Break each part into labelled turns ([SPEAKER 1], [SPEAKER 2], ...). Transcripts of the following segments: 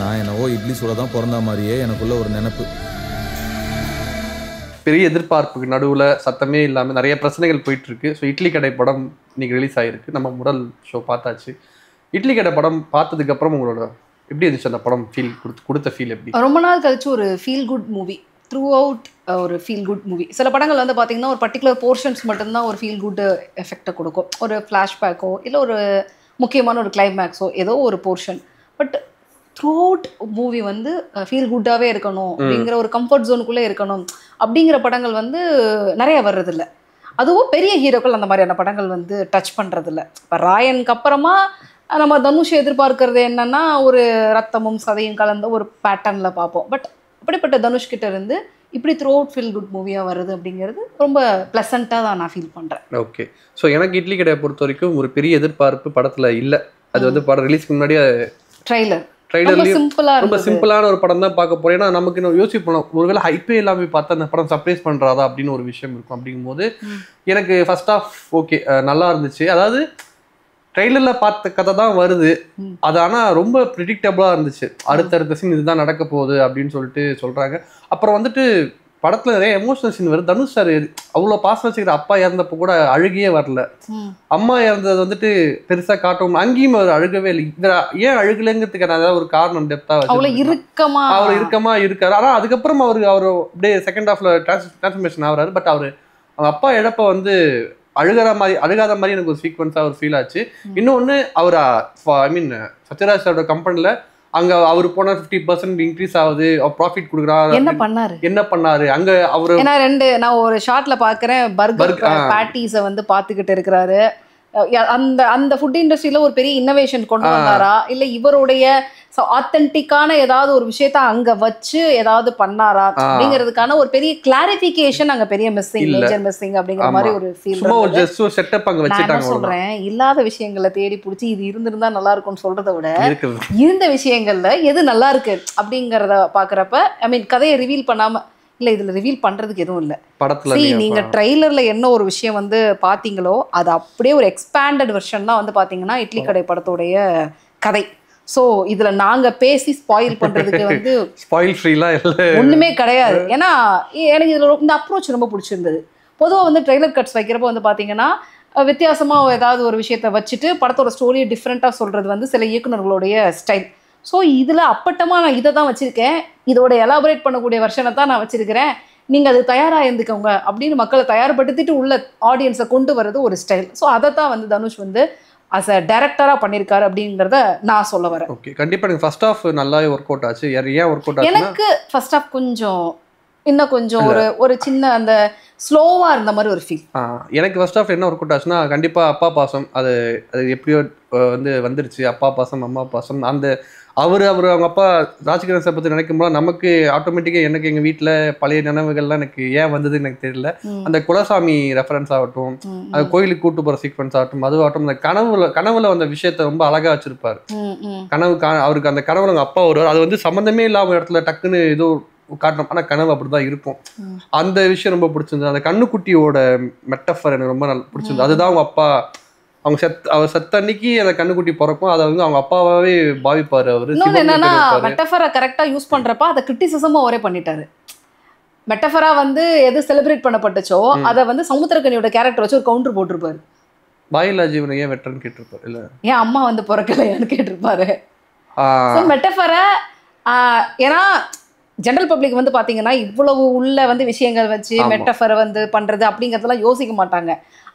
[SPEAKER 1] நான் என்னவோ இட்லி சூட தான் பிறந்த மாதிரியே எனக்குள்ள ஒரு நினைப்பு.
[SPEAKER 2] பெரிய எதிர்பார்ப்புக்கு நடுவில் சத்தமே இல்லாமல் நிறைய பிரச்சனைகள் போயிட்டு இருக்கு. ஸோ இட்லி கடை படம் இன்னைக்கு ரிலீஸ் ஆகிருக்கு. நம்ம முதல் ஷோ பார்த்தாச்சு. இட்லி கடை படம் பார்த்ததுக்கு அப்புறம் உங்களோட எப்படி இருந்துச்சு அந்த படம்? ஃபீல் கொடுத்த ஃபீல் எப்படி?
[SPEAKER 3] ரொம்ப நாள் கழிச்சு ஒரு feel good movie, through out ஒரு ஃபீல் குட் மூவி. சில படங்கள் வந்து பார்த்தீங்கன்னா ஒரு பர்டிகுலர் போர்ஷன்ஸ் மட்டும்தான் ஒரு ஃபீல் குட் எஃபெக்டை கொடுக்கும். ஒரு ஃப்ளாஷ்பேக்கோ இல்லை ஒரு முக்கியமான ஒரு கிளைமேக்ஸோ ஏதோ ஒரு portion. But through out movie வந்து ஃபீல் குட்டாகவே இருக்கணும் அப்படிங்கிற ஒரு கம்ஃபர்ட் ஜோனுக்குள்ளே இருக்கணும் அப்படிங்கிற படங்கள் வந்து நிறைய வர்றதில்ல. அதுவும் பெரிய ஹீரோக்கள் அந்த மாதிரியான படங்கள் வந்து டச் பண்ணுறதில்ல. இப்போ ராயனுக்கு அப்புறமா நம்ம தனுஷ் எதிர்பார்க்கறது என்னன்னா ஒரு ரத்தமும் சதையும் கலந்த ஒரு பேட்டர்னில் பார்ப்போம். பட் அப்படிப்பட்ட தனுஷ்கிட்ட இருந்து இப்படி த்ரூ அவுட் ஃபீல் குட் மூவியாக வருது அப்படிங்கிறது ரொம்ப ப்ளசண்ட்டாக தான் நான் ஃபீல் பண்ணுறேன்.
[SPEAKER 2] ஓகே. ஸோ எனக்கு இட்லி கடையை பொறுத்த வரைக்கும் ஒரு பெரிய எதிர்பார்ப்பு படத்தில் இல்லை. அது வந்து படம் ரிலீஸ்க்கு முன்னாடியே ட்ரைலர்லயும் ரொம்ப சிம்பிளான ஒரு படம் தான் பார்க்க போறேன். ஏன்னா நமக்கு இன்னும் யோசிப்போம், ஒருவேளை ஹைப்பே இல்லாமல் பார்த்தா அந்த படம் சர்ப்ரைஸ் பண்றாதா அப்படின்னு ஒரு விஷயம் இருக்கும். அப்படிங்கும்போது எனக்கு ஃபர்ஸ்ட் ஆஃப் ஓகே நல்லா இருந்துச்சு. அதாவது ட்ரெய்லர்ல பார்த்த கதை தான் வருது, அது ஆனால் ரொம்ப ப்ரிடிக்டபிளா இருந்துச்சு. அடுத்தடுத்த சீன் இதுதான் நடக்க போகுது அப்படின்னு சொல்லிட்டு சொல்றாங்க. அப்புறம் வந்துட்டு படத்துல நிறைய எமோஷனல் சீன் வருது. தனுஷ் சார் அவ்வளோ பாசம் வச்சுக்கிற அப்பா இறந்தப்போ கூட அழுகியே வரல. அம்மா இறந்தது வந்துட்டு பெருசா காட்டும், அங்கேயும் அவர் அழுகவே இல்லை. ஏன் அழுகலைங்கிறதுக்கு ஏதாவது ஒரு காரணம் டெப்தா
[SPEAKER 3] அவ்வளோ
[SPEAKER 2] இறுக்கமா இருக்காரு. ஆனா அதுக்கப்புறம் அவர் அப்படியே செகண்ட் ஹாஃப்ல டிரான்ஸ்ஃபர்மேஷன் ஆகுறாரு. பட் அவங்க அப்பா இழப்ப வந்து அழுகாத மாதிரி எனக்கு ஒரு சீக்வன்ஸா ஒரு ஃபீல் ஆச்சு. இன்னொன்னு அவர் ஐ மீன் சத்யராஜ் சாரோட கம்பெனில அங்க அவர் போனா 50% இன்க்ரீஸ் ஆகுது, ப்ராஃபிட் கொடுக்குறாரு. என்ன பண்ணாரு அங்க அவரு?
[SPEAKER 3] ஏன்னா நான் ஒரு ஷார்ட்ல பாக்குறேன், பர்கர் பேட்டிஸை வந்து பாத்துக்கிட்டு இருக்கிறாரு. அந்த ஃபுட் இண்டஸ்ட்ரியில ஒரு பெரிய இன்னோவேஷன் கொண்டு வந்தாரா, இல்ல இவருடைய ஆத்தென்டிக்கான ஏதாவது ஒரு விஷயத்த அங்க வச்சு ஏதாவது பண்ணாரா அப்படிங்கிறதுக்கான ஒரு பெரிய கிளாரிபிகேஷன் அங்க பெரிய மிஸ்ஸிங், மேஜர் மிஸ்ஸிங் அப்படிங்கிற மாதிரி ஒரு ஃபீல். நான் சொல்றேன், இல்லாத விஷயங்களை தேடி பிடிச்சி இது இருந்திருந்தா நல்லா இருக்கும்னு சொல்றதை விட இருந்த விஷயங்கள்ல எது நல்லா இருக்கு அப்படிங்கறத பாக்குறப்ப ஐ மீன் கதையை ரிவீல் பண்ணாம இல்ல இதுல ரிவீல் பண்றதுக்கு எதுவும் இல்ல. படத்துல நீங்க ட்ரெய்லர்ல என்ன ஒரு விஷயம் வந்து பாத்தீங்களோ அது அப்படியே ஒரு எக்ஸ்பேண்டட் வெர்ஷன் தான் வந்து பாத்தீங்கன்னா இட்லி கடை படத்தோடைய கதை. ஸோ இதுல நாங்க பேசி ஸ்பாயில் பண்றதுக்கு வந்து
[SPEAKER 2] ஸ்பாயில் ஃப்ரீலாம்
[SPEAKER 3] ஒண்ணுமே கிடையாது. ஏன்னா எனக்கு இதுல இந்த அப்ரோச் ரொம்ப பிடிச்சிருந்தது. பொதுவாக வந்து ட்ரெய்லர் கட்ஸ் வைக்கிறப்போ வந்து பாத்தீங்கன்னா வித்தியாசமா ஏதாவது ஒரு விஷயத்த வச்சுட்டு படத்தோட ஸ்டோரியை டிஃப்ரெண்டா சொல்றது வந்து சில இயக்குநர்களுடைய ஸ்டைல். ஸோ இதில் அப்பட்டமாக நான் இதை தான் வச்சுருக்கேன், இதோட எலாபரேட் பண்ணக்கூடிய வெர்ஷனை தான் நான் வச்சுருக்கிறேன், நீங்கள் அது தயாராக இருந்துக்கோங்க அப்படின்னு மக்களை தயார்படுத்திட்டு உள்ள ஆடியன்ஸை கொண்டு வர்றது ஒரு ஸ்டைல். ஸோ அதை தான் வந்து தனுஷ் வந்து அஸ் அ டைரக்டராக பண்ணியிருக்காரு அப்படிங்கிறத நான் சொல்ல வரேன்.
[SPEAKER 2] ஓகே, கண்டிப்பாக எனக்கு ஃபர்ஸ்ட் ஆஃப் நல்லாவே ஒர்க் அவுட் ஆச்சு. ஏன் ஒர்க் அவுட் ஆச்சு?
[SPEAKER 3] எனக்கு ஃபர்ஸ்ட் ஆஃப் இன்னும் கொஞ்சம் ஒரு சின்ன அந்த ஸ்லோவா இருந்த மாதிரி ஒரு ஃபீல்.
[SPEAKER 2] எனக்கு ஃபர்ஸ்ட் ஆஃப் என்ன ஒர்க் அவுட் ஆச்சுன்னா கண்டிப்பாக அப்பா பாசம் அது எப்படியோ வந்துருச்சு. அப்பா பாசம், அம்மா பாசம், அந்த அவங்க அப்பா ராஜ்கிரண் சார் பற்றி நினைக்கும் போது நமக்கு ஆட்டோமேட்டிக்காக எனக்கு எங்கள் வீட்டில் பழைய நினைவுகள்லாம் எனக்கு ஏன் வந்ததுன்னு எனக்கு தெரியல. அந்த குலசாமி ரெஃபரன்ஸ் ஆகட்டும், அது கோயிலுக்கு கூட்டு போகிற சீக்வன்ஸ் ஆகட்டும், அதுவாகட்டும், அந்த கனவுல அந்த விஷயத்த ரொம்ப அழகாக வச்சிருப்பாரு. அவருக்கு அந்த கனவுல அவங்க அப்பா வருவார், அது வந்து சம்மந்தமே இல்லாம இடத்துல டக்குன்னு ஏதோ காட்டணும், ஆனால் கனவு அப்படிதான் இருக்கும். அந்த விஷயம் ரொம்ப பிடிச்சிருந்தது. அந்த கண்ணுக்குட்டியோட மெட்டஃபர் எனக்கு ரொம்ப நல்லா பிடிச்சிருந்தது. அதுதான் அவங்க அப்பா அவர் செத்த அன்னைக்கு அந்த கண்ணுக்குட்டி பிறக்கும், அதை வந்து அவங்க அப்பாவே பாவிப்பாரு. அவரு
[SPEAKER 3] என்னன்னா மெட்டஃபரை கரெக்டா யூஸ் பண்றப்ப அதை கிரிட்டிசிசமா அவரே பண்ணிட்டாரு. மெட்டஃபரா வந்து எது செலிப்ரேட் பண்ணப்பட்டுச்சோ அதை வந்து சமுத்திரக்கனியோட கேரக்டர் வச்சு ஒரு கவுண்டர் போட்டிருப்பாரு.
[SPEAKER 2] வாயிலா ஜீவனை ஏன் வெட்டர்ன்னு கேட்டிருப்பாரு, இல்ல
[SPEAKER 3] ஏன் அம்மா வந்து பிறக்கலையான்னு கேட்டிருப்பாரு. மெட்டஃபரை ஏன்னா ஜென்ரல் பப்ளிக் வந்து பாத்தீங்கன்னா இவ்வளவு உள்ள வந்து விஷயங்கள் வச்சு மெட்டஃபரை வந்து பண்றது அப்படிங்கறதெல்லாம் யோசிக்க மாட்டாங்க.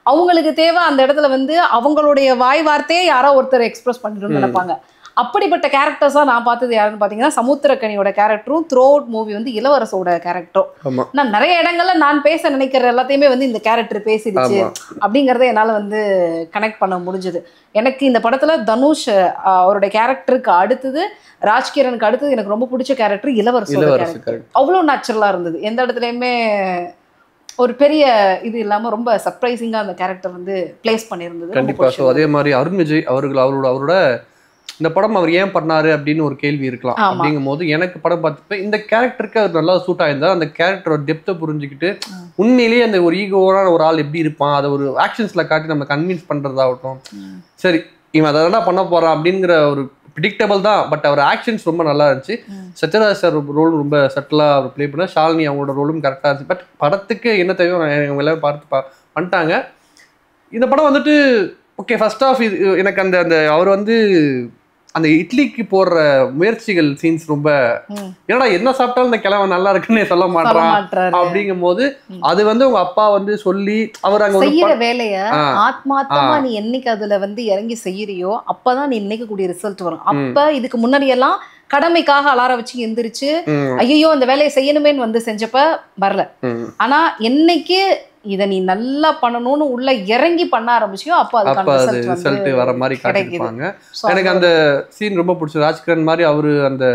[SPEAKER 3] அவங்களுக்கு தேவை அந்த இடத்துல வந்து அவங்களுடைய வாய் வார்த்தையே யாரோ ஒருத்தர் எக்ஸ்பிரஸ் பண்ணிட்டு நினைப்பாங்க. அப்படிப்பட்ட கேரக்டர்ஸா நான் பார்த்தது யாருன்னு பாத்தீங்கன்னா சமுத்திரக்கனியோட கேரக்டரும் த்ரூ அவுட் மூவி வந்து இளவரசோட கேரக்டரும். நான் நிறைய இடங்கள்ல நான் பேச நினைக்கிற எல்லாத்தையுமே வந்து இந்த கேரக்டர் பேசிடுச்சு அப்படிங்கறத என்னால வந்து கனெக்ட் பண்ண முடிஞ்சது. எனக்கு இந்த படத்துல தனுஷ் அவருடைய கேரக்டருக்கு அடுத்தது, ராஜ்கிரனுக்கு அடுத்தது எனக்கு ரொம்ப பிடிச்ச கேரக்டர் இளவரசோட கேரக்டர். அவ்வளவு நேச்சுரலா இருந்தது. எந்த இடத்துலயுமே ஒரு பெரிய இது இல்லாம ரொம்ப சர்ப்ரைசிங்கா அந்த கேரக்டர் வந்து பிளேஸ் பண்ணியிருந்தது.
[SPEAKER 2] கண்டிப்பா. ஸோ அதே மாதிரி அருண் விஜய் அவரோட இந்த படம் அவர் ஏன் பண்ணாரு அப்படின்னு ஒரு கேள்வி இருக்கலாம். அப்படிங்கும் போது எனக்கு படம் பார்த்துப்ப இந்த கேரக்டருக்கு அவர் நல்லா சூட் ஆயிருந்தா அந்த கேரக்டரோட டெப்த்தை புரிஞ்சுக்கிட்டு உண்மையிலேயே அந்த ஒரு ஈகோவான ஒரு ஆள் எப்படி இருப்பான் அதை ஒரு ஆக்ஷன்ஸ்ல காட்டி நம்ம கன்வின்ஸ் பண்றதாகட்டும், சரி இவன் அதை பண்ண போறான் அப்படிங்கிற ஒரு ப்ரிடிக்டபிள் தான், பட் அவர் ஆக்ஷன்ஸ் ரொம்ப நல்லா இருந்துச்சு. சத்யராஜ் சார் ரோல் ரொம்ப சட்டிலாக அவர் ப்ளே பண்ண, ஷாலினி அவங்களோட ரோலும் கரெக்டாக இருந்துச்சு. பட் படத்துக்கு என்ன தேவையோ அவங்க எல்லாரும் பண்ணிட்டாங்க. இந்த படம் வந்துட்டு ஓகே ஃபர்ஸ்ட் ஆஃப் இது எனக்கு அந்த அந்த அவர் வந்து அந்த இட்லிக்கு போடுற முயற்சிகள் சீன்ஸ் ரொம்ப ஏன்னா என்ன சாப்பிட்டாலும் இந்த கிழமை நல்லா இருக்குன்னு சொல்ல மாட்டான் அப்படிங்கும் போது அது வந்து உங்க அப்பா வந்து சொல்லி அவர் அங்க
[SPEAKER 3] செய்யற வேலைய ஆத்மார்த்தமா நீ என்னைக்கு அதுல வந்து இறங்கி செய்யறியோ அப்பதான் நீ இன்னைக்கு கூடிய ரிசல்ட் வரும். அப்ப இதுக்கு முன்னாடி எல்லாம் கடமைக்காக அலார வச்சு எந்திரிச்சு ஐயோ அந்த வேலையை செய்யணுமேன்னு வந்து செஞ்சப்ப வரல. ஆனா என்னைக்கு இத நீ நல்லா பண்ணணும்னு உள்ள இறங்கி பண்ண ஆரம்பிச்சியோ அப்ப அதுக்கான
[SPEAKER 2] ரிசல்ட் வர மாதிரி காட்டிருப்பாங்க. எனக்கு அந்த சீன் ரொம்ப பிடிச்சது. ராஜ்கிரண் மாதிரி அவரு அந்த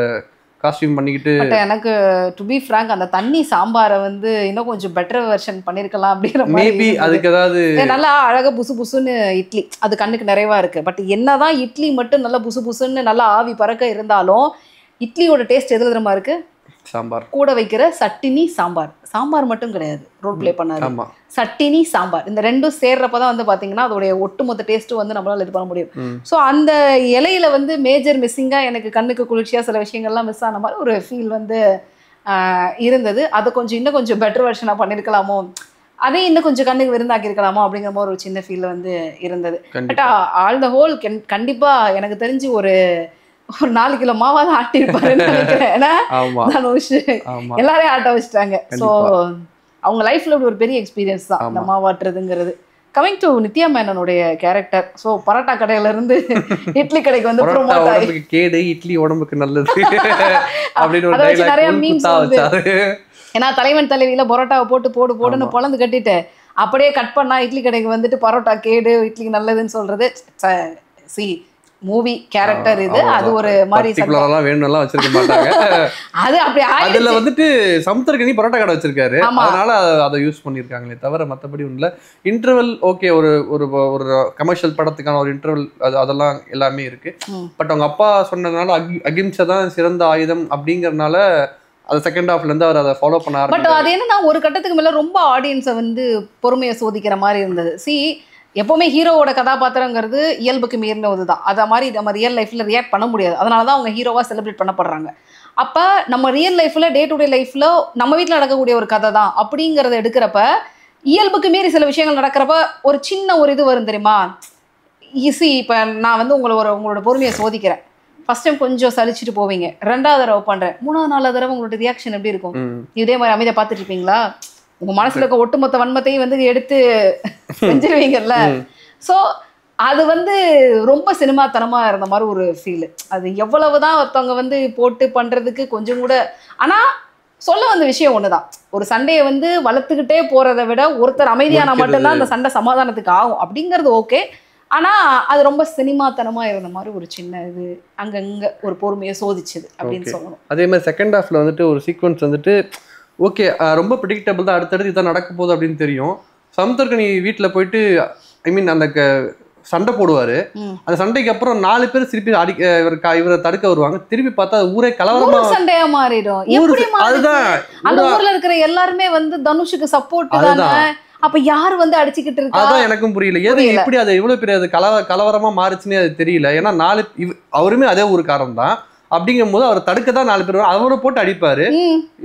[SPEAKER 2] காஸ்டியூம் பண்ணிக்கிட்டு
[SPEAKER 3] எனக்கு டு பி ஃப்ராங்க் அந்த தண்ணி சாம்பாரை வந்து இன்னும் கொஞ்சம் பெட்டர் வெர்ஷன் பண்ணிருக்கலாம் அப்படிங்கிற
[SPEAKER 2] மேபி அதுக்கு ஏதாவது
[SPEAKER 3] நல்லா அழகா புசு புசுன்னு இட்லி அது கண்ணுக்கு நிறைவா இருக்கு. பட் என்னதான் இட்லி மட்டும் நல்லா புசு புசுன்னு நல்லா ஆவி பறக்க இருந்தாலும் இட்லியோட டேஸ்ட் எது விதமா இருக்கு?
[SPEAKER 2] சாம்பார்
[SPEAKER 3] கூட வைக்கிற சட்டினி சாம்பார். சாம்பார் மட்டும் கிடையாது ரோல் பிளே பண்ணாரு, சட்டினி சாம்பார் இந்த ரெண்டும் சேர்றப்பதான் வந்து பாத்தீங்கன்னா அதோடைய ஒட்டுமொத்த டேஸ்ட்டும் வந்து நம்மளால இது பண்ண முடியும். ஸோ அந்த இலையில வந்து மேஜர் மிஸ்ஸிங்கா எனக்கு கண்ணுக்கு குளிர்ச்சியா சில விஷயங்கள்லாம் மிஸ் ஆன மாதிரி ஒரு ஃபீல் வந்து இருந்தது. அதை கொஞ்சம் இன்னும் கொஞ்சம் பெட்டர் வெர்ஷனா பண்ணிருக்கலாமோ, அதே இன்னும் கொஞ்சம் கண்ணுக்கு விருந்தாக்கி இருக்கலாமோ அப்படிங்கிற மாதிரி ஒரு சின்ன ஃபீல் வந்து இருந்தது. பட் ஆல் த ஹோல் கண்டிப்பா எனக்கு தெரிஞ்சு ஒரு 4 கிலோ மாவாவது ஆட்டி இருப்பாருன்னு நினைக்கிறேன். தனுஷ் எல்லாரையும் ஆட்ட வச்சுட்டாங்க. ஸோ அவங்க லைஃப்ல ஒரு பெரிய எக்ஸ்பீரியன்ஸ் தான் இந்த மாவாட்டுறதுங்கிறது. கமிங் டு நித்யா மேனனுடைய கேரக்டர். ஸோ பரோட்டா கடையில இருந்து இட்லி கடைக்கு வந்து ப்ரோமோட் ஆகி
[SPEAKER 2] கேடு இட்லி உடம்புக்கு நல்லது அப்படின்னு
[SPEAKER 3] அதை வச்சு நிறைய மீம்ஸ் வந்து ஏன்னா தலைவன் தலைவியில பரோட்டாவை போடுன்னு பொழந்து கட்டிட்டு அப்படியே கட் பண்ணா இட்லி கடைக்கு வந்துட்டு பரோட்டா கேடு இட்லிக்கு நல்லதுன்னு சொல்றது சி மூவி கேரக்டர் இது. அது ஒரு மாதிரி
[SPEAKER 2] வேணும்லாம் வச்சிருக்க மாட்டாங்க.
[SPEAKER 3] அது அப்படி
[SPEAKER 2] அதுல வந்துட்டு சமுத்திரக்கனி பரோட்டா கடை வச்சிருக்காரு, அதனால அதை யூஸ் பண்ணிருக்காங்களே தவிர மத்தபடி ஒண்ணுல. இன்டர்வல் ஓகே, ஒரு ஒரு ஒரு கமர்ஷியல் படத்துக்கான ஒரு இன்டர்வல் அதெல்லாம் எல்லாமே இருக்கு. பட் அவங்க அப்பா சொன்னதுனால அகிம்சை தான் சிறந்த ஆயுதம் அப்படிங்கறதுனால அது செகண்ட் ஹாஃப்ல இருந்து அவர் அதை ஃபாலோ பண்ண ஆரம்பிச்சாரு.
[SPEAKER 3] பட் அது என்னன்னா ஒரு கட்டத்துக்கு மேல ரொம்ப ஆடியன்ஸை வந்து பொறுமையை சோதிக்கிற மாதிரி இருந்தது. எப்போவுமே ஹீரோவோட கதாபாத்திரங்கிறது இயல்புக்கு மீறினது தான். அதை மாதிரி நம்ம ரியல் லைஃப்பில் ரியாக்ட் பண்ண முடியாது. அதனால தான் அவங்க ஹீரோவாக செலிப்ரேட் பண்ணப்படுறாங்க. அப்போ நம்ம ரியல் லைஃப்பில் டே டு டே லைஃப்பில் நம்ம வீட்டில் நடக்கக்கூடிய ஒரு கதை தான் அப்படிங்கிறத எடுக்கிறப்ப இயல்புக்கு மீறி சில விஷயங்கள் நடக்கிறப்ப ஒரு சின்ன ஒரு இது வரும் தெரியுமா? ஈஸி இப்போ நான் வந்து உங்களோட பொறுமையை சோதிக்கிறேன். ஃபர்ஸ்ட் டைம் கொஞ்சம் சலிச்சுட்டு போவீங்க, 2வது தடவை பண்ணுறேன், 3வது தடவை உங்களோட ரியாக்ஷன் எப்படி இருக்கும்? இதே மாதிரி அமைதியாக பார்த்துட்டு இருப்பீங்களா? உங்க மனசுல இருக்க ஒட்டுமொத்த வன்மத்தையும் வந்து எடுத்து செஞ்சிருவீங்கல்ல. ஸோ அது வந்து ரொம்ப சினிமாத்தனமா இருந்த மாதிரி ஒரு ஃபீல். அது எவ்வளவுதான் ஒருத்தவங்க வந்து போட்டு பண்றதுக்கு கொஞ்சம் கூட, ஆனா சொல்ல வந்த விஷயம் ஒண்ணுதான், ஒரு சண்டையை வந்து வளர்த்துக்கிட்டே போறதை விட ஒருத்தர் அமைதியான மட்டும்தான் அந்த சண்டை சமாதானத்துக்கு ஆகும் அப்படிங்கிறது ஓகே. ஆனா அது ரொம்ப சினிமாத்தனமா இருந்த மாதிரி ஒரு சின்ன இது அங்கங்க ஒரு பொறுமையை சோதிச்சது அப்படின்னு சொல்லணும்.
[SPEAKER 2] அதே மாதிரி செகண்ட் ஹாஃப்ல வந்துட்டு ஒரு சீக்வன்ஸ் வந்துட்டு ஓகே ரொம்ப ப்ரிடிக்டபிள் தான், அடுத்தடுத்து இதான் நடக்க போகுது அப்படின்னு தெரியும். சமுத்திரக்கனி வீட்டில் போயிட்டு ஐ மீன் அந்த சண்டை போடுவாரு. அந்த சண்டைக்கு அப்புறம் 4 பேர் திருப்பி இவரை தடுக்க வருவாங்க. திருப்பி பார்த்தா ஊரே கலவரமா
[SPEAKER 3] சண்டையா மாறிடும்.
[SPEAKER 2] அதுதான்
[SPEAKER 3] அந்த ஊர்ல இருக்கிற எல்லாருமே வந்து தனுஷுக்கு சப்போர்ட் தானே. அப்ப யாரு வந்து அடிச்சுக்கிட்டு இருக்கா?
[SPEAKER 2] அதான் எனக்கும் புரியல. எது எப்படி அது இவ்வளவு பெரிய அது கலவரமா மாறுச்சுன்னே அது தெரியல. ஏன்னா அவருமே அதே ஊருக்காரன் தான். அப்படிங்கும் போது அவர் தடுக்க தான் 4 பேர் அவரை போட்டு அடிப்பாரு.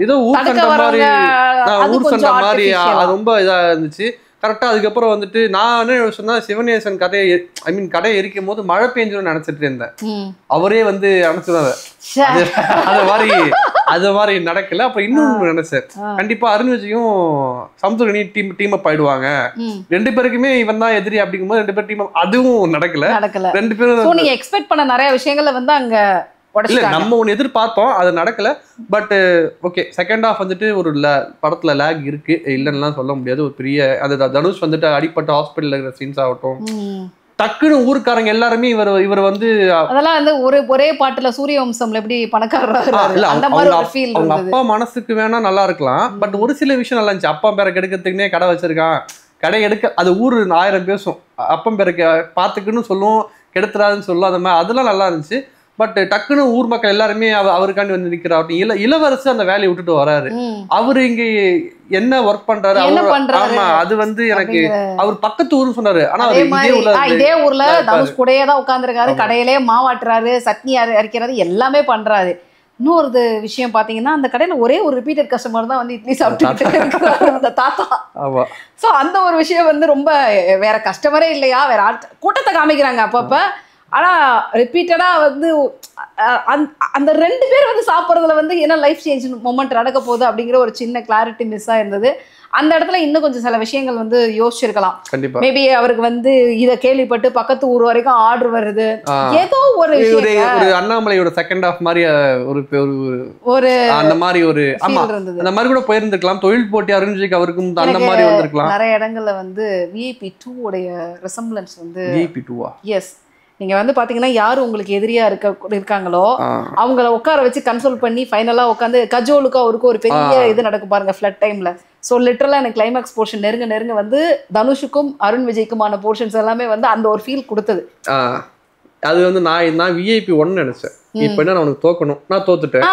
[SPEAKER 2] ஏதோ ஊர் சண்டை மாதிரி ரொம்ப இதா இருந்துச்சு. கரெக்டா அதுக்கப்புறம் வந்துட்டு நான் என்ன சொன்னா சிவனேசன் கதையை ஐ மீன் கடையை எரிக்கும் போது மழை பெஞ்சிடும் நினைச்சிட்டு இருந்தேன். அவரே வந்து அனுப்பிச்சுதான் அது மாதிரி நடக்கல. அப்புறம் இன்னொன்னு நினைச்சேன், கண்டிப்பா அருண் விஜயும் சமுத்திரக்கனி டீம் அப் ஆயிடுவாங்க, 2 பேருக்குமே இவன் தான் எதிரி அப்படிங்கும் போது 2 பேர் டீம் அப், அதுவும் நடக்கல. 2 பேரும்
[SPEAKER 3] நீங்க எக்ஸ்பெக்ட் பண்ண நிறைய விஷயங்களை வந்து அங்க
[SPEAKER 2] இல்ல நம்ம ஒண்ணு எதிர்பார்த்தோம், அது நடக்கல. பட் ஓகே செகண்ட் ஹாஃப் வந்துட்டு ஒரு படத்துல லேக் இருக்கு இல்லைன்னா சொல்ல முடியாது. ஒரு பெரிய அது தனுஷ் வந்துட்டு அடிப்பட்ட ஹாஸ்பிட்டல் இருக்கிற சீன்ஸ் ஆகட்டும், டக்குன்னு ஊருக்காரங்க எல்லாருமே இவர் வந்து
[SPEAKER 3] அதெல்லாம் வந்து ஒரே பாட்டுல சூரிய வம்சம்ல எப்படி பணக்காரர்
[SPEAKER 2] அவங்க அப்பா மனசுக்கு வேணா நல்லா இருக்கலாம். பட் ஒரு சில விஷயம் நல்லா இருந்துச்சு. அப்பா பேரை கெடுக்கிறதுக்குன்னே கடை வச்சிருக்கான், கடை எடுக்க அது ஊரு 1000 பேசும், அப்பம் பேரை பார்த்துக்குன்னு சொல்லும், கெடுத்துறாதுன்னு சொல்லும், அந்த மாதிரி அதெல்லாம் நல்லா இருந்துச்சு. பட் டக்குன்னு ஊர் மக்கள் எல்லாருமே அவருக்காண்டி வந்து நிக்கிறாரு. இளவரசு அந்த வேலையை விட்டுட்டு வராரு. அவரு இங்க என்ன ஒர்க் பண்றாரு, ஆமா அது வந்து எனக்கு அவர் பக்கத்து ஊர்னு சொன்னாரு. ஆனா
[SPEAKER 3] இதே ஊர்ல தனுஷ் கூடயே தான் உட்கார்ந்துருக்காரு, கடையிலே மாவாட்டுறாரு, சட்னி அரைக்கிறாரு, எல்லாமே பண்றாரு. இன்னொரு விஷயம் பாத்தீங்கன்னா அந்த கடையில ஒரே ஒரு ரிப்பீட்டட் கஸ்டமர் தான் வந்து இட்லி சாப்பிட்டு அந்த தாத்தா. சோ அந்த ஒரு விஷயம் வந்து ரொம்ப வேற கஸ்டமரே இல்லையா, வேற கூட்டத்தை காமிக்கிறாங்க அப்பப்ப. ஆனா ரிப்பீட்டடா வந்து அந்த 2 பேர் வந்து சாப்பிட்றதுல வந்து என்ன லைஃப் சேஞ்ச் மொமெண்ட் நடக்க போகுது அப்படிங்கிற ஒரு சின்ன கிளாரிட்டி மிஸ் ஆயிருந்தது. அந்த இடத்துல இன்னும் கொஞ்சம் சில விஷயங்கள் வந்து யோசிச்சிருக்கலாம். மேபி அவருக்கு வந்து இத கேள்விப்பட்டு பக்கத்து ஊர் வரைக்கும் ஆர்டர் வருது, ஏதோ ஒரு
[SPEAKER 2] அண்ணாமலையோட செகண்ட் ஹாஃப் மாதிரி ஒரு அந்த மாதிரி ஒரு அந்த மாதிரி கூட போயிருந்துக்கலாம். தொழில் போட்டி அருண்ஜிக்கு அவருக்கும் அந்த மாதிரி வந்திருக்கலாம்.
[SPEAKER 3] நிறைய இடங்கள்ல வந்து VIP 2 உடைய ரெசம்பிளன்ஸ் வந்து
[SPEAKER 2] VIP 2
[SPEAKER 3] எஸ். நீங்க வந்து பாத்தீங்கன்னா யாரு உங்களுக்கு எதிரியா இருக்காங்களோ அவங்கள உட்கார வச்சு கன்சல்ட் பண்ணி ஃபைனலா உட்காந்து கஜோலுக்கு அவருக்கு ஒரு பெரிய இது நடக்கும் பாருங்க ஃபிளட் டைம்ல. ஸோ லிட்டரலா எனக்கு கிளைமேக்ஸ் போர்ஷன் நெருங்க வந்து தனுஷுக்கும் அருண் விஜய்க்குமான போர்ஷன்ஸ் எல்லாமே வந்து அந்த ஒரு ஃபீல் கொடுத்தது.
[SPEAKER 2] அது வந்து நான் VIP 1 நினைச்சேன். இப்ப என்ன அவனுக்கு தோக்கணும், நான் தோத்துட்டேன்.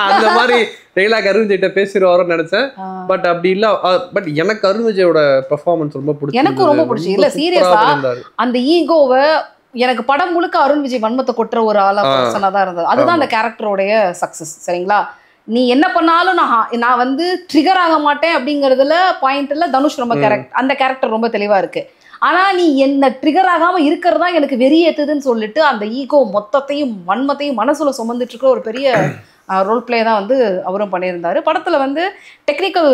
[SPEAKER 2] அந்த மாதிரி டைலாக் அருண் விஜய்கிட்ட பேசிடுவாரோன்னு நினைச்சேன். பட் அப்படி இல்ல. பட் எனக்கு அருண் விஜயோட பெர்ஃபார்மன்ஸ் ரொம்ப பிடிச்சி,
[SPEAKER 3] எனக்கு ரொம்ப பிடிச்சி. இல்ல சீரியஸா அந்த ஈகோவை எனக்கு படம் முழுக்க அருண் விஜய் வன்மத்தை கொட்டுற ஒரு ஆளா பர்சனா தான் இருந்தது. அதுதான் அந்த கேரக்டரோடைய சக்சஸ். சரிங்களா, நீ என்ன பண்ணாலும் நான் வந்து ட்ரிகர் ஆக மாட்டேன் அப்படிங்கறதுல பாயிண்ட்ல தனுஷ் ரொம்ப அந்த கேரக்டர் ரொம்ப தெளிவா இருக்கு. ஆனா நீ என்ன ட்ரிகர் ஆகாம இருக்கிறதா எனக்கு வெறியேத்துதுன்னு சொல்லிட்டு அந்த ஈகோ மொத்தத்தையும் வன்மத்தையும் மனசுல சுமந்துட்டு இருக்கிற ஒரு பெரிய ரோல் பிளே தான் வந்து அவரும் பண்ணியிருந்தாரு. படத்துல வந்து டெக்னிக்கல்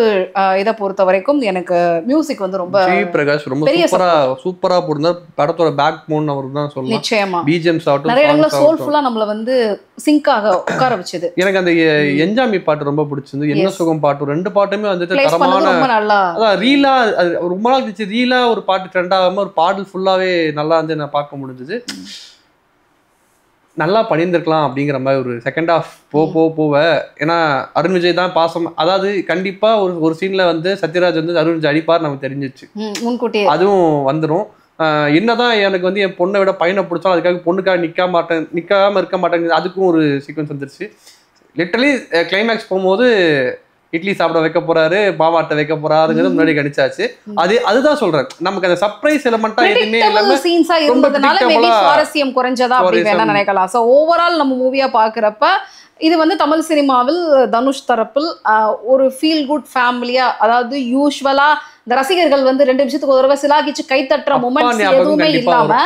[SPEAKER 3] இதை பொறுத்த வரைக்கும் எனக்கு மியூசிக் வந்து ரொம்ப
[SPEAKER 2] பிரகாஷ் ரொம்ப சூப்பரா போடுறாரு. படத்தோட பேக் போன் அவர் தான் சொல்லலாம்.
[SPEAKER 3] நிச்சயமா
[SPEAKER 2] பிஜிஎம்ஸ் ஆகட்டும்,
[SPEAKER 3] நிறைய இடங்கள்ல சோல்ஃபுல்லா நம்மள வந்து சிங்க் ஆக உட்கார வச்சது.
[SPEAKER 2] எனக்கு அந்த என்ஜாமி பாட்டு ரொம்ப பிடிச்சிருந்து. என்ன சுகம் பாட்டு 2 பாட்டுமே வந்துட்டு தரமான அதான் ரீலா ரொம்ப நாள் கழிச்சு ரீலா ஒரு பாட்டு ட்ரெண்ட் ஆகாம ஒரு பாடல் ஃபுல்லாவே நல்லா வந்து நான் பார்க்க முடிஞ்சது. நல்லா பண்ணியிருந்திருக்கலாம் அப்படிங்கிற மாதிரி ஒரு செகண்ட் ஹாஃப் போவ. ஏன்னா அருண் விஜய் தான் பாசம், அதாவது கண்டிப்பா ஒரு சீன்ல வந்து சத்யராஜ் வந்து அருண் விஜய் அடிப்பார் நமக்கு தெரிஞ்சிச்சு
[SPEAKER 3] முன்கூட்டியே.
[SPEAKER 2] அதுவும் வந்துடும். என்னதான் எனக்கு வந்து என் பொண்ணை விட பையனை பிடிச்சாலும் அதுக்காக பொண்ணுக்காக நிக்காம இருக்க மாட்டேங்குது. அதுக்கும் ஒரு சீக்வன்ஸ் வந்துருச்சு. லிட்டரலி கிளைமேக்ஸ் போகும்போது இட்லி சாப்பிட வைக்க போறாரு, மாவாட்ட வைக்க போறாருங்கிறது முன்னாடி கணிச்சாச்சு. அதுதான் சொல்றேன், நமக்கு அந்த சர்ப்ரைஸ் எலிமெண்டா எதுவுமே இல்லாம
[SPEAKER 3] சீன்ஸா இருந்ததனால மேபி சுவாரஸ்யம் குறைஞ்சதா அப்படி வேணா நினைக்கலாம். சோ ஓவரால் நம்ம மூவியா பாக்குறப்ப இது வந்து தமிழ் சினிமாவில் தனுஷ் தரப்பில் ஒரு ஃபீல் குட் ஃபேமிலியா, அதாவது யூஸ்வலா இந்த ரசிகர்கள் வந்து 2 நிமிஷத்துக்கு ஒரு தடவை சிலாகிச்சு கைத்தட்டுற மொமெண்ட்ஸ் எதுவுமே இல்லாம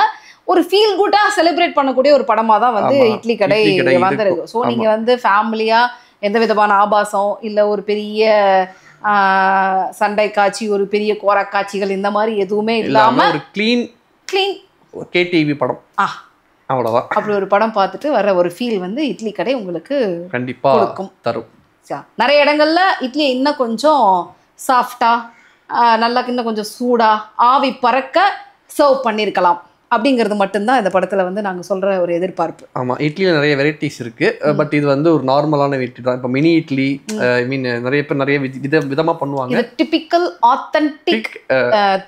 [SPEAKER 3] ஒரு ஃபீல் குட்டா செலிப்ரேட் பண்ணக்கூடிய ஒரு படமா தான் வந்து இட்லி கடை வந்திருக்கு. ஸோ நீங்க வந்து ஃபேமிலியா எந்த விதமான ஆபாசம் இல்லை ஒரு பெரிய சண்டை காட்சி, ஒரு பெரிய கோர காட்சிகள் இந்த மாதிரி எதுவுமே இல்லாம
[SPEAKER 2] ஒரு கிளீன் KTV படம் அவ்வளவுதான்.
[SPEAKER 3] அப்படி ஒரு படம் பார்த்துட்டு வர ஒரு ஃபீல் வந்து இட்லி கடை உங்களுக்கு
[SPEAKER 2] கண்டிப்பா கொடுக்கும் தரும்.
[SPEAKER 3] நிறைய இடங்கள்ல இட்லி இன்னும் கொஞ்சம் சாஃப்டா நல்லா இன்னும் கொஞ்சம் சூடா ஆவி பறக்க சர்வ் பண்ணியிருக்கலாம் அப்படிங்கிறது மட்டும்தான் இந்த படத்துல வந்து நாங்க சொல்ற ஒரு எதிர்பார்ப்பு.
[SPEAKER 2] ஆமா, இட்லியில நிறைய வெரைட்டிஸ் இருக்கு. பட் இது வந்து ஒரு நார்மலான இட்லி தான். இப்போ மினி இட்லி ஐ மீன் நிறைய பேர் நிறைய விதமா பண்ணுவாங்க.
[SPEAKER 3] இது டிபிக்கல் ஆத்தென்டிக்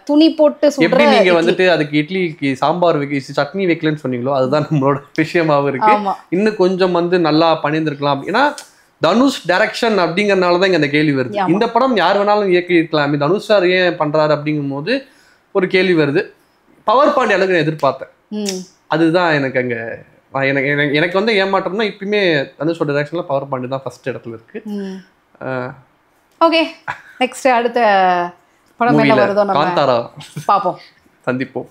[SPEAKER 3] துணி போட்டு சுடுற.
[SPEAKER 2] எப்படி நீங்க வந்துட்டு அதுக்கு இட்லிக்கு சாம்பார் சட்னி வைக்கலன்னு சொன்னீங்களோ அதுதான் நம்மளோட விஷயமாவும் இருக்கு. இன்னும் கொஞ்சம் வந்து நல்லா பண்ணியிருந்திருக்கலாம். ஏன்னா தனுஷ் டைரக்ஷன் அப்படிங்கறதுனாலதான் இங்க அந்த கேள்வி வருது. இந்த படம் யார் வேணாலும் இயக்கி இருக்கலாம், தனுஷ் சார் ஏன் பண்றாரு அப்படிங்கும் போது ஒரு கேள்வி வருது. பவர் பாயிண்ட் அளவுக்கு நான் எதிர்பார்த்தேன். அதுதான் எனக்கு அங்க எனக்கு வந்து ஏமாற்றம்னா இப்பயுமே தனுஷோட டைரக்ஷன்ல பவர் பாயிண்ட் தான் ஃபர்ஸ்ட் இடத்துல இருக்கு.
[SPEAKER 3] ஓகே, நெக்ஸ்ட் அடுத்த படம் என்ன வருதோ நம்ம
[SPEAKER 2] காந்தாரா
[SPEAKER 3] பாப்போம்,
[SPEAKER 2] சந்திப்போம்.